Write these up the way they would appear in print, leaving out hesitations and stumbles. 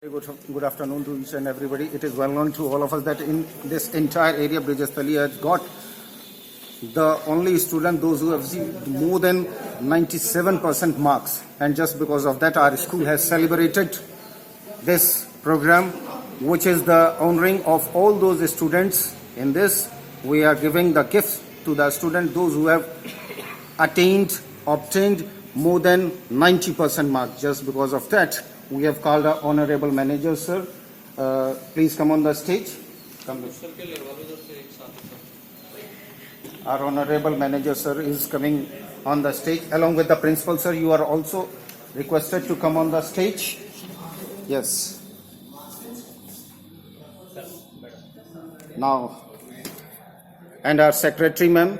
Good afternoon to each and everybody. It is well known to all of us that in this entire area, Brijasthali has got the only student, those who have received more than 97% marks. And just because of that, our school has celebrated this program, which is the honoring of all those students. In this, we are giving the gifts to the students, those who have obtained more than 90% marks. Just because of that, we have called our honorable manager, sir. Please come on the stage. Come. Our honorable manager, sir, is coming on the stage along with the principal, sir. You are also requested to come on the stage. Yes. Now, and our secretary, ma'am.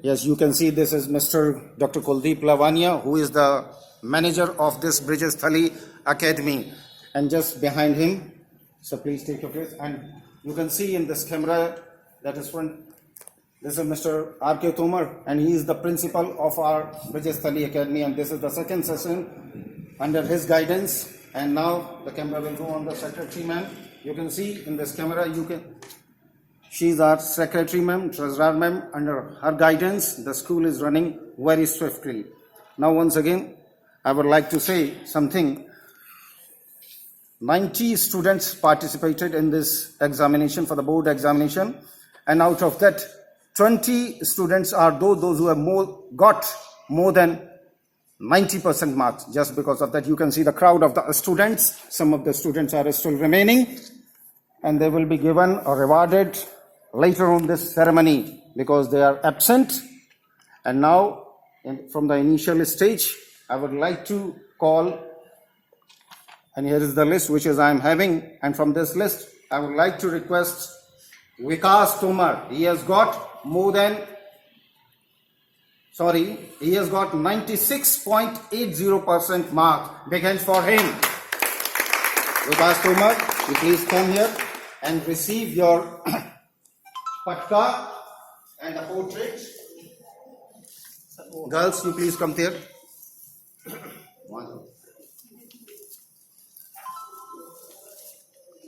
Yes, you can see this is Mr. Dr. Kuldeep Lavania, who is the manager of this Brijasthali Academy, and just behind him, so please take your place, and you can see in this camera that is front, this is Mr. R.K. Tomar, and he is the principal of our Brijasthali Academy, and this is the second session under his guidance. And now the camera will go on the secretary, ma'am. You can see in this camera, she is our secretary, ma'am, treasurer, ma'am. Under her guidance, the school is running very swiftly. Now once again, I would like to say something. 90 students participated in this examination for the board examination, and out of that, 20 students are those who have got more than 90% marks. Just because of that, you can see the crowd of the students. Some of the students are still remaining, and they will be given or rewarded later on this ceremony because they are absent. And now, from the initial stage, I would like to call, and here is the list which is I am having, and from this list I would like to request Vikas Tomar. He has got 96.80% mark. Big hands for him. Vikas Tomar, you please come here and receive your patka and the portrait. Girls, you please come there.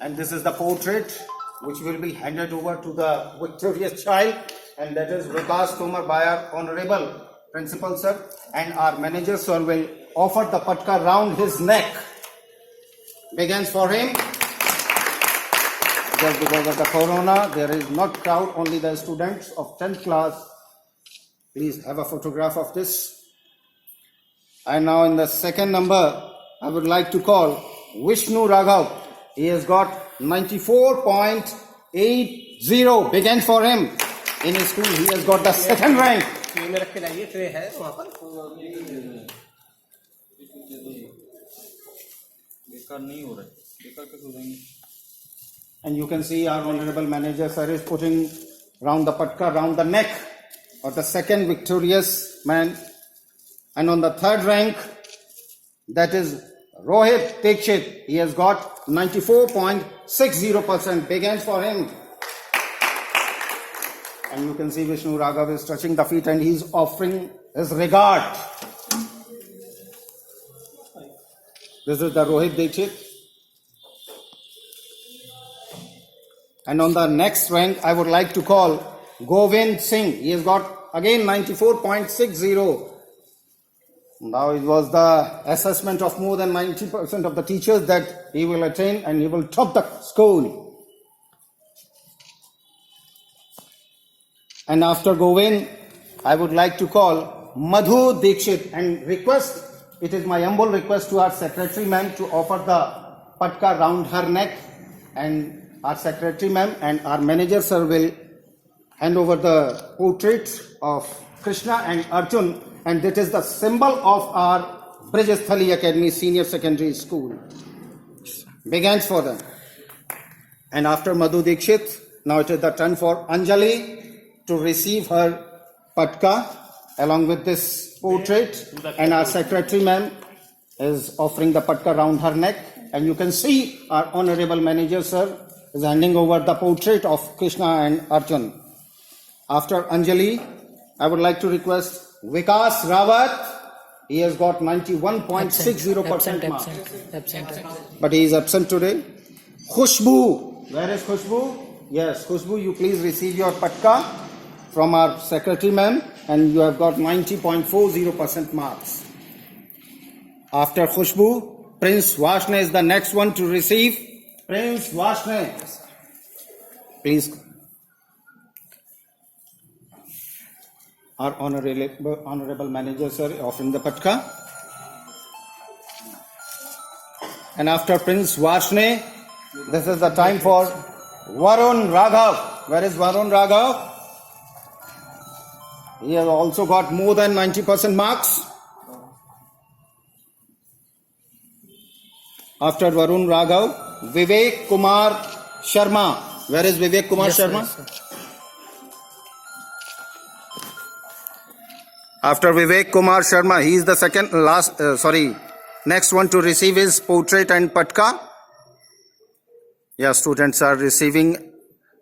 And this is the portrait which will be handed over to the victorious child, and that is Vikas Tomar by our honorable principal, sir. And our manager, sir, will offer the patka round his neck. Big hands for him. Just because of the corona, there is not crowd, only the students of 10th class. Please have a photograph of this. And now in the second number, I would like to call Vishnu Raghav. He has got 94.80. Big hand for him. In his school, he has got the second rank. And you can see our honorable manager, sir, is putting round the patka, round the neck of the second victorious man. And on the third rank, that is Rohit Dikshit. He has got 94.60%. Big hands for him. And you can see Vishnu Raghav is touching the feet and he is offering his regard. This is the Rohit Dikshit. And on the next rank, I would like to call Govind Singh. He has got again 94.60. Now it was the assessment of more than 90% of the teachers that he will attain and he will top the school. And after Govind, I would like to call Madhu Dikshit and request, it is my humble request to our secretary ma'am to offer the patka round her neck, and our secretary ma'am and our manager sir will hand over the portrait of Krishna and Arjun, and that is the symbol of our Brijasthali Academy Senior Secondary School. Big hands for them. And after Madhu Dikshit, now it is the turn for Anjali to receive her patka along with this portrait, and our secretary ma'am is offering the patka round her neck, and you can see our honorable manager sir is handing over the portrait of Krishna and Arjun. After Anjali, I would like to request Vikas Rawat He has got 91.60% marks. Absent. But he is absent today. Khushbu. Where is Khushbu? Yes, Khushbu, you please receive your patka from our secretary ma'am, and you have got 90.40% marks. After Khushbu, Prince Vashne is the next one to receive. Prince Vashne. Please. Our honorable manager sir offering the patka. And after Prince Vashne, this is the time for Varun Raghav. Where is Varun Raghav? He has also got more than 90% marks. After Varun Raghav, Vivek Kumar Sharma. Where is Vivek Kumar Sharma? Yes. After Vivek Kumar Sharma, he is the next one to receive his portrait and patka. Yeah, students are receiving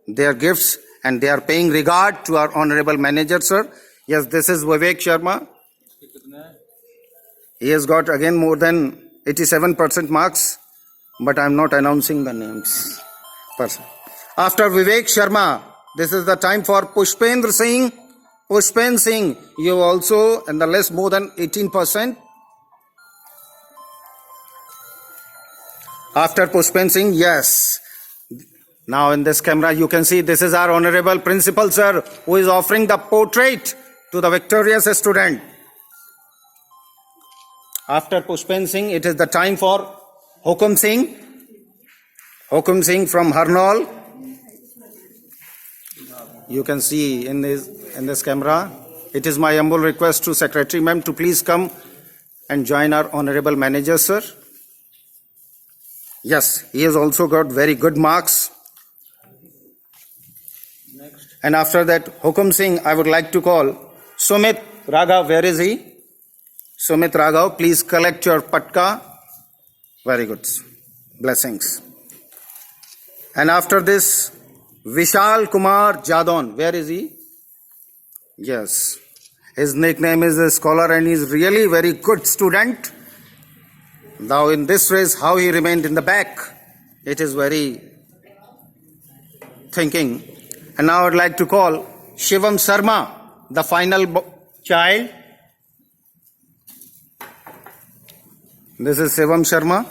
their gifts and they are paying regard to our honorable manager, sir. Yes, this is Vivek Sharma. He has got again more than 87% marks, but I am not announcing the names. After Vivek Sharma, this is the time for Pushpendra Singh. Pushpendra Singh, you also in the list more than 18%. After Pushpendra Singh, yes. Now in this camera you can see this is our honorable principal sir who is offering the portrait to the victorious student. After Pushpendra Singh, it is the time for Hukum Singh. Hukum Singh from Harnaul. You can see in this camera. It is my humble request to Secretary Ma'am to please come and join our honorable manager, sir. Yes, he has also got very good marks. Next. And after that, Hukum Singh, I would like to call Sumit Raghav. Where is he? Sumit Raghav, please collect your patka. Very good. Blessings. And after this, Vishal Kumar Jadon. Where is he? Yes. His nickname is a scholar and he is really very good student. Now in this race, how he remained in the back, it is very thinking. And now I would like to call Shivam Sarma, the final child. This is Shivam Sharma,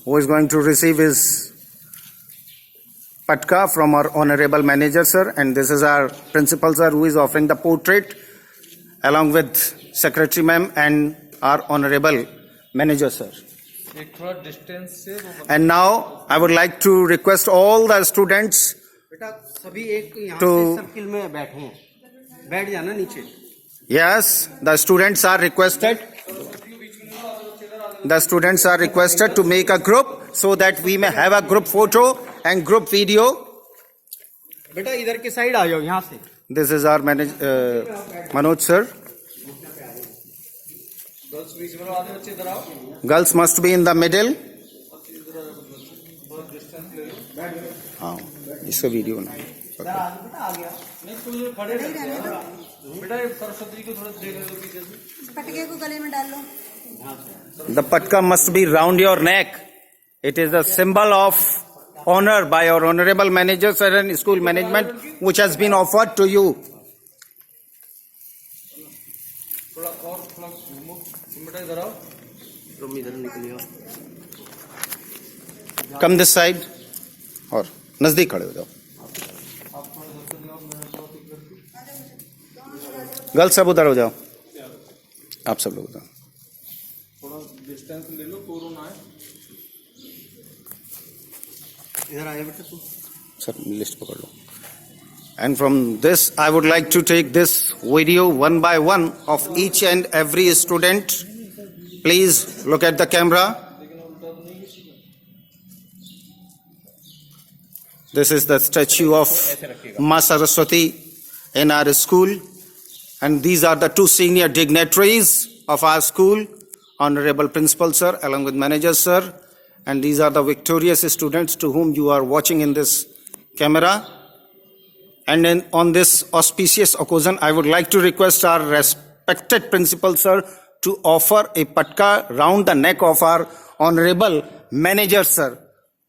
who is going to receive his patka from our honorable manager, sir. And this is our principal, sir, who is offering the portrait along with secretary ma'am and our honorable manager, sir. And now I would like to request all the students to... Yes, the students are requested. The students are requested to make a group so that we may have a group photo and group video. This is our Manoj sir. Girls must be in the middle. इसका video ना The patka must be round your neck. It is a symbol of honor by our honorable manager sir and school management which has been offered to you. Come this side और नजदीक खड़े हो जाओ. Girls सब उधर हो जाओ. आप सब लोग उधर. थोड़ा डिस्टेंस ले लो. कोरोना है. इधर आए बेटा तू. सर लिस्ट पकड़ लो. And from this, I would like to take this video one by one of each and every student. Please look at the camera. This is the statue of Ma Saraswati in our school. And these are the two senior dignitaries of our school. Honorable Principal Sir, along with Manager Sir. And these are the victorious students to whom you are watching in this camera. And on this auspicious occasion, I would like to request our respected Principal Sir to offer a patka round the neck of our honorable manager, sir.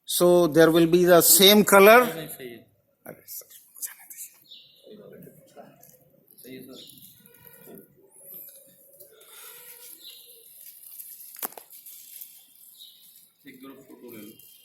So there will be the same color. एक group photo ले लो